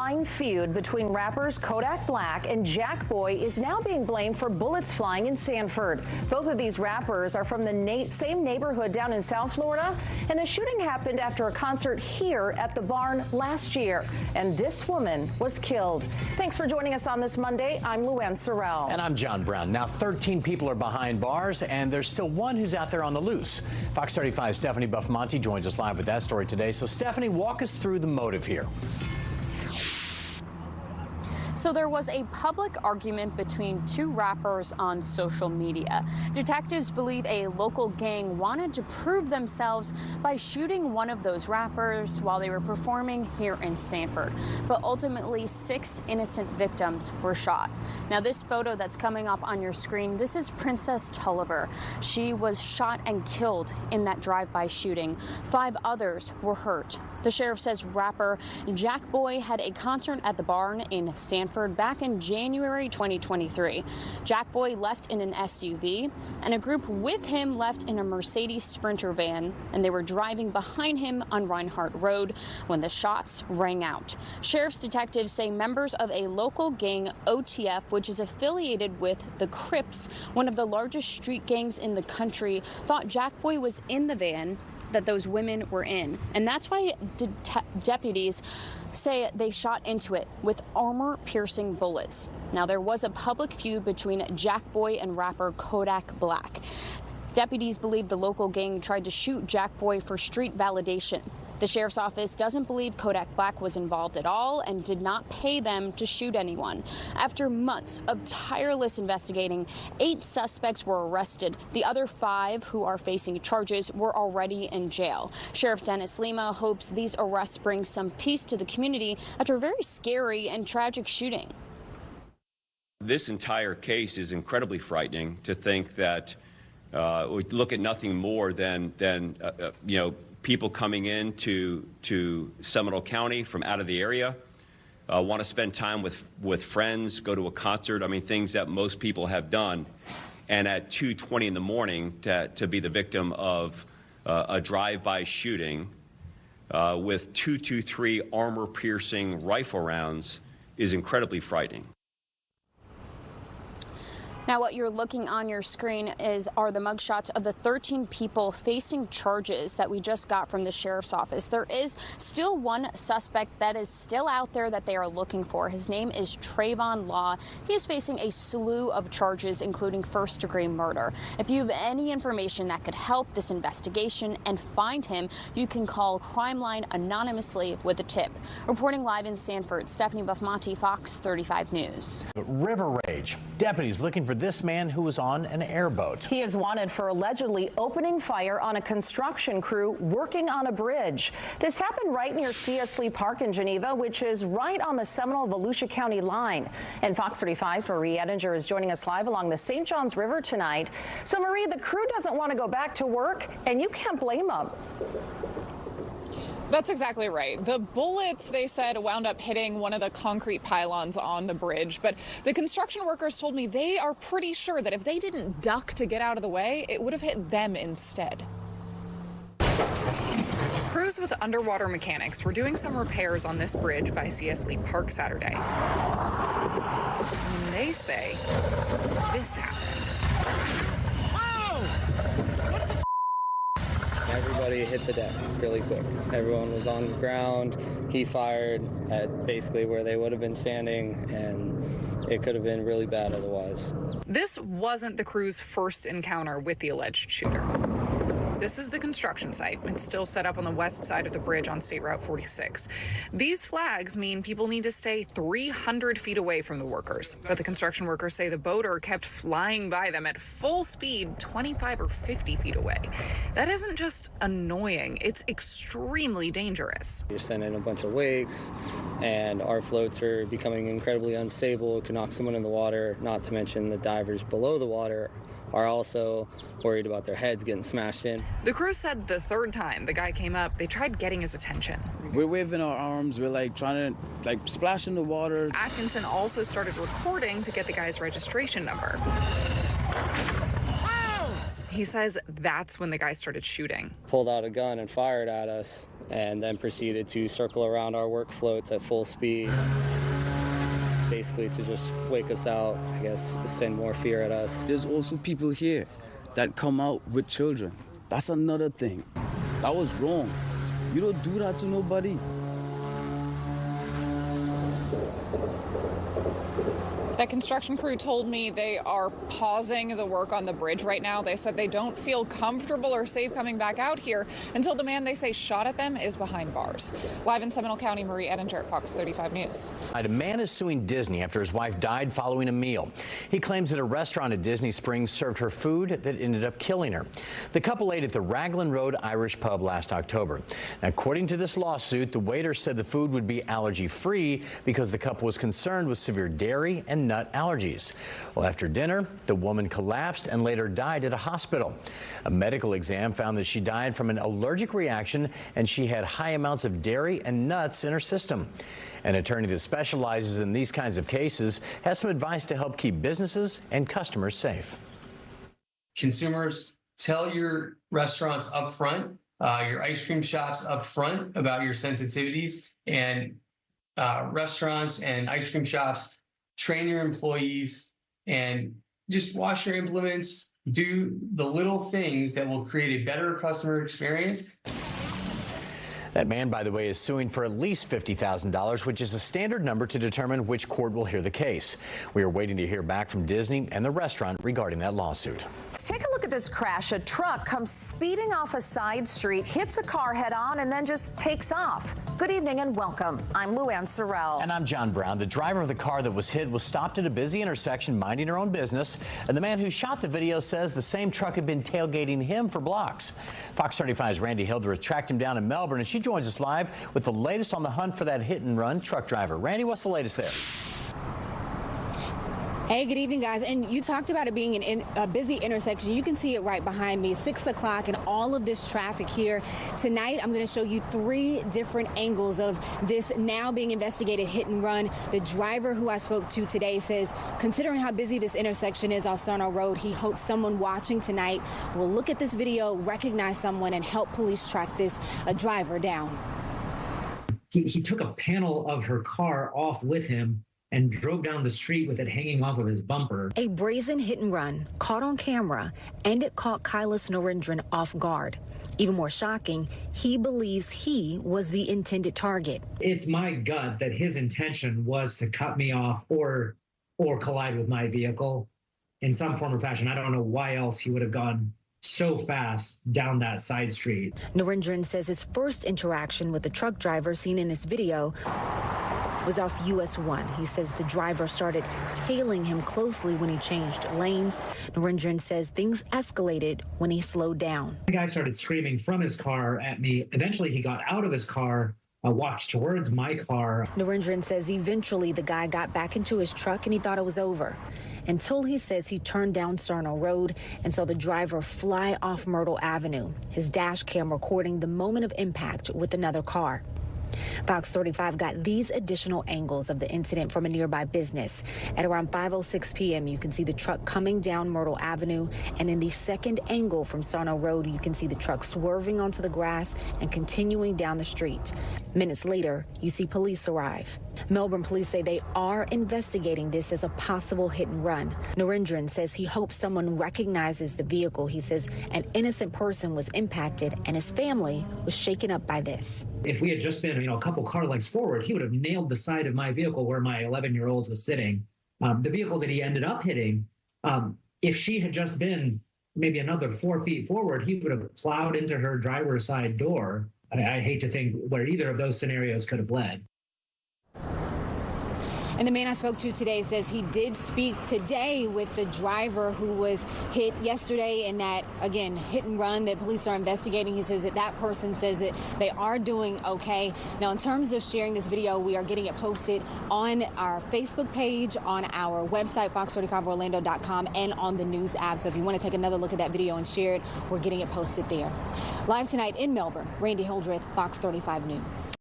online feud between rappers Kodak Black and Jack Boy is now being blamed for bullets flying in Sanford. Both of these rappers are from the same neighborhood down in South Florida, and the shooting happened after a concert here at the barn last year, and this woman was killed. Thanks for joining us on this Monday. I'm Luann Sorrell. And I'm John Brown. Now 13 people are behind bars, and there's still one who's out there on the loose. Fox 35's Stephanie Buffmonte joins us live with that story today. So Stephanie, walk us through the motive here. So there was a public argument between two rappers on social media. Detectives believe a local gang wanted to prove themselves by shooting one of those rappers while they were performing here in Sanford. But ultimately, 6 innocent victims were shot. Now, this photo that's coming up on your screen, this is Princess Tulliver. She was shot and killed in that drive-by shooting. 5 others were hurt. The sheriff says rapper Jack Boy had a concert at the barn in Sanford back in January 2023. Jack Boy left in an SUV, and a group with him left in a Mercedes Sprinter van, and they were driving behind him on Reinhardt Road when the shots rang out. Sheriff's detectives say members of a local gang, OTF, which is affiliated with the Crips, one of the largest street gangs in the country, thought Jack Boy was in the van that those women were in. And that's why deputies say they shot into it with armor-piercing bullets. Now, there was a public feud between Jack Boy and rapper Kodak Black. Deputies believe the local gang tried to shoot Jack Boy for street validation. The sheriff's office doesn't believe Kodak Black was involved at all and did not pay them to shoot anyone. After months of tireless investigating, 8 suspects were arrested. The other 5 who are facing charges were already in jail. Sheriff Dennis Lima hopes these arrests bring some peace to the community after a very scary and tragic shooting. This entire case is incredibly frightening to think that we look at nothing more than people coming in to Seminole County from out of the area, want to spend time with friends, go to a concert. I mean, things that most people have done. And at 2:20 in the morning to be the victim of a drive-by shooting with 223 armor-piercing rifle rounds is incredibly frightening. Now, what you're looking on your screen are the mugshots of the 13 people facing charges that we just got from the sheriff's office. There is still one suspect that is still out there that they are looking for. His name is Trayvon Law. He is facing a slew of charges, including first-degree murder. If you have any information that could help this investigation and find him, you can call Crime Line anonymously with a tip. Reporting live in Sanford, Stephanie Buffmonte, Fox 35 News. River rage. Deputies looking for this man who was on an airboat. He is wanted for allegedly opening fire on a construction crew working on a bridge. This happened right near C.S. Lee Park in Geneva, which is right on the Seminole-Volusia County line. And Fox 35's Marie Ettinger is joining us live along the St. Johns River tonight. So, Marie, the crew doesn't want to go back to work, and you can't blame them. That's exactly right. The bullets, they said, wound up hitting one of the concrete pylons on the bridge. But the construction workers told me they are pretty sure that if they didn't duck to get out of the way, it would have hit them instead. Crews with underwater mechanics were doing some repairs on this bridge by C.S. Lee Park Saturday. And they say this happened. Everybody hit the deck really quick. Everyone was on the ground. He fired at basically where they would have been standing, and it could have been really bad otherwise. This wasn't the crew's first encounter with the alleged shooter. This is the construction site. It's still set up on the west side of the bridge on State Route 46. These flags mean people need to stay 300 feet away from the workers. But the construction workers say the boater kept flying by them at full speed, 25 or 50 feet away. That isn't just annoying, it's extremely dangerous. You're sending a bunch of wakes, and our floats are becoming incredibly unstable. It could knock someone in the water, not to mention the divers below the water are also worried about their heads getting smashed in. The crew said the third time the guy came up, they tried getting his attention. We're waving our arms, we're trying to splash in the water. Atkinson also started recording to get the guy's registration number. He says that's when the guy started shooting. Pulled out a gun and fired at us, and then proceeded to circle around our work floats at full speed, basically to just wake us out, I guess, send more fear at us. There's also people here that come out with children. That's another thing. That was wrong. You don't do that to nobody. That construction crew told me they are pausing the work on the bridge right now. They said they don't feel comfortable or safe coming back out here until the man they say shot at them is behind bars. Live in Seminole County, Marie Edinger, Fox 35 News. A man is suing Disney after his wife died following a meal. He claims that a restaurant at Disney Springs served her food that ended up killing her. The couple ate at the Raglan Road Irish Pub last October. Now, according to this lawsuit, the waiter said the food would be allergy-free because the couple was concerned with severe dairy and nut allergies. Well, after dinner, the woman collapsed and later died at a hospital. A medical exam found that she died from an allergic reaction and she had high amounts of dairy and nuts in her system. An attorney that specializes in these kinds of cases has some advice to help keep businesses and customers safe. Consumers, tell your restaurants up front, your ice cream shops up front about your sensitivities, and restaurants and ice cream shops, train your employees and just wash your implements. Do the little things that will create a better customer experience. That man, by the way, is suing for at least $50,000, which is a standard number to determine which court will hear the case. We are waiting to hear back from Disney and the restaurant regarding that lawsuit. Let's take a look at this crash. A truck comes speeding off a side street, hits a car head on, and then just takes off. Good evening and welcome. I'm Luann Sorrell. And I'm John Brown. The driver of the car that was hit was stopped at a busy intersection minding her own business. And the man who shot the video says the same truck had been tailgating him for blocks. Fox 35's Randy Hildreth tracked him down in Melbourne, and she joins us live with the latest on the hunt for that hit-and-run truck driver. Randy, what's the latest there? Hey, good evening, guys. And you talked about it being a busy intersection. You can see it right behind me, 6 o'clock, and all of this traffic here. Tonight, I'm going to show you 3 different angles of this now being investigated hit and run. The driver who I spoke to today says, considering how busy this intersection is off Sarno Road, he hopes someone watching tonight will look at this video, recognize someone, and help police track this driver down. He took a panel of her car off with him and drove down the street with it hanging off of his bumper. A brazen hit and run caught on camera, and it caught Kailas Narendran off guard. Even more shocking, he believes he was the intended target. It's my gut that his intention was to cut me off or collide with my vehicle in some form or fashion. I don't know why else he would have gone so fast down that side street. Narendran says his first interaction with the truck driver seen in this video was off US 1. He says the driver started tailing him closely when he changed lanes. Narendran says things escalated when he slowed down. The guy started screaming from his car at me. Eventually, he got out of his car, walked towards my car. Narendran says eventually the guy got back into his truck and he thought it was over, until he says he turned down Sarno Road and saw the driver fly off Myrtle Avenue, his dash cam recording the moment of impact with another car. Fox 35 got these additional angles of the incident from a nearby business. At around 5:06 p.m., you can see the truck coming down Myrtle Avenue, and in the second angle from Sarno Road, you can see the truck swerving onto the grass and continuing down the street. Minutes later, you see police arrive. Melbourne police say they are investigating this as a possible hit and run. Narendran says he hopes someone recognizes the vehicle. He says an innocent person was impacted and his family was shaken up by this. If we had just been, a couple car lengths forward, he would have nailed the side of my vehicle where my 11-year-old was sitting. The vehicle that he ended up hitting, if she had just been maybe another 4 feet forward, he would have plowed into her driver's side door. I hate to think where either of those scenarios could have led. And the man I spoke to today says he did speak today with the driver who was hit yesterday in that, again, hit and run that police are investigating. He says that person says that they are doing okay. Now, in terms of sharing this video, we are getting it posted on our Facebook page, on our website, fox35orlando.com, and on the news app. So if you want to take another look at that video and share it, we're getting it posted there. Live tonight in Melbourne, Randy Hildreth, Fox 35 News.